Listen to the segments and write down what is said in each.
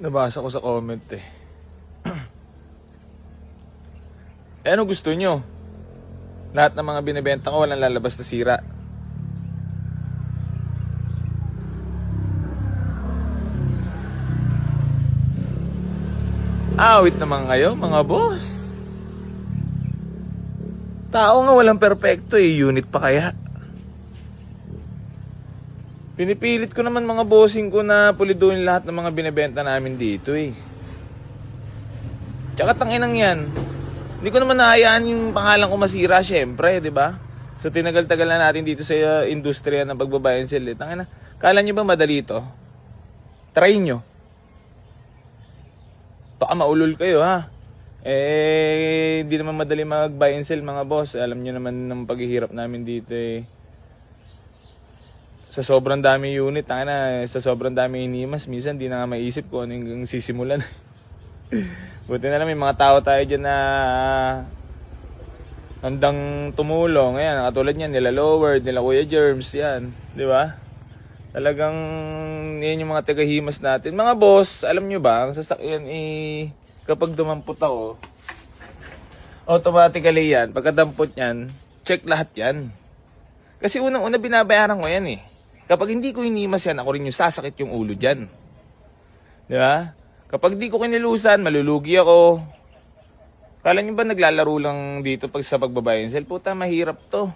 Nabasa ko sa comment eh. Eh ano gusto nyo? Lahat ng mga binibenta ko walang lalabas na sira. Awit naman kayo mga boss. Tao nga walang perpekto eh, unit pa kaya. Pinipilit ko naman mga bossing ko na puliduin lahat ng mga binibenta namin dito eh. Tsaka tanginang yan. Hindi ko naman nahayaan yung pangalan ko masira syempre, di ba? So tinagal-tagal na natin dito sa industriya ng pagbabuy and sell eh. Tangina, kala nyo ba madali ito? Try nyo. Baka maulol kayo ha. Eh, hindi naman madali mag-buy and sell mga boss. Alam nyo naman ng paghihirap namin dito eh. Sa sobrang dami unit, sa sobrang dami inimas, minsan di na nga maisip ko ano yung sisimulan. Buti na lang may mga tao tayo dyan na handang tumulong. Ayan, katulad niyan, nila Lower, nila Kuya Germs, yan. Di ba? Talagang yan yung mga tagahimas natin. Mga boss, alam nyo ba, ang sasakyan kapag dumampot ako, automatically yan, pagkadampot yan, check lahat yan. Kasi unang-una binabayaran ko yan eh. Kapag hindi ko hinimas yan, ako rin yung sasakit yung ulo dyan. Di ba? Kapag di ko kinilusan, malulugi ako. Kala nyo ba naglalaro lang dito pag sa pagbabayan? Puta, mahirap to.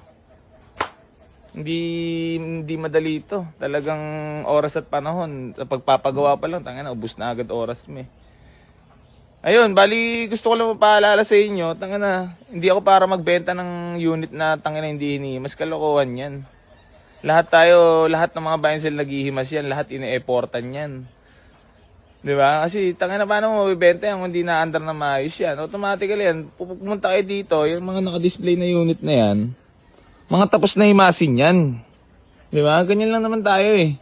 Hindi madali to. Talagang oras at panahon. Sa pagpapagawa pa lang, tangina, ubus na agad oras mo eh. Ayun, bali gusto ko lang mapaalala sa inyo, tangina, hindi ako para magbenta ng unit na tangina hindi hinihimas, kalokohan yan. Lahat ng mga buy and sell naghihimas yan, lahat ine-effortan yan. Di ba? Kasi tangina paano mo mabibenta yan kung hindi na-under na maayos yan? Automatically yan, pumunta kayo dito, yung mga naka-display na unit na yan, mga tapos na himasin yan. Di ba? Ganyan lang naman tayo eh.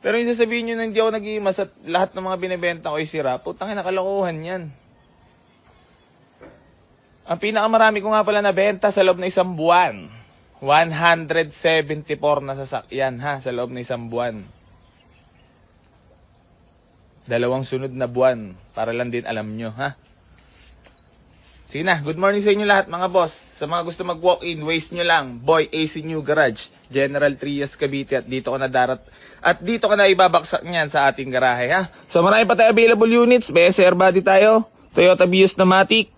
Pero yung sasabihin nyo na hindi ako nag-iimas at lahat ng mga binibenta ko ay sira, putang ina, kalokohan yan. Ang pinakamarami ko nga pala nabenta sa loob ng isang buwan, 174 na sasakyan ha, sa loob ng isang buwan. 2 sunod na buwan, para lang din alam nyo ha. Sige na, good morning sa inyo lahat mga boss. Sa mga gusto mag-walk-in, waste nyo lang, Boy AC New Garage, General Trias Cavite, at dito ka na at dito ka na ibabaksak niyan sa ating garahe ha. So marami pa tayo available units, may SR body tayo, Toyota Vios na Matic,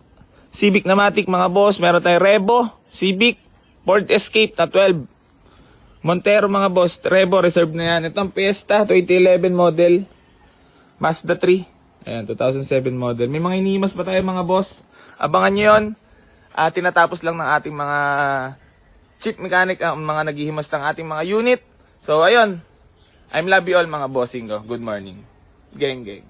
Civic na Matic mga boss, meron tayong Revo, Civic, Ford Escape na 12, Montero mga boss, Revo reserve na yan. Itong Fiesta 2011 model, Mazda 3, ayan 2007 model. May mga inimas pa tayo mga boss, abangan nyo yun. Tinatapos lang ng ating mga chief mechanic, mga naghihimas ng ating mga unit. So ayun, I'm love you all mga bossing ko. Good morning. Geng geng.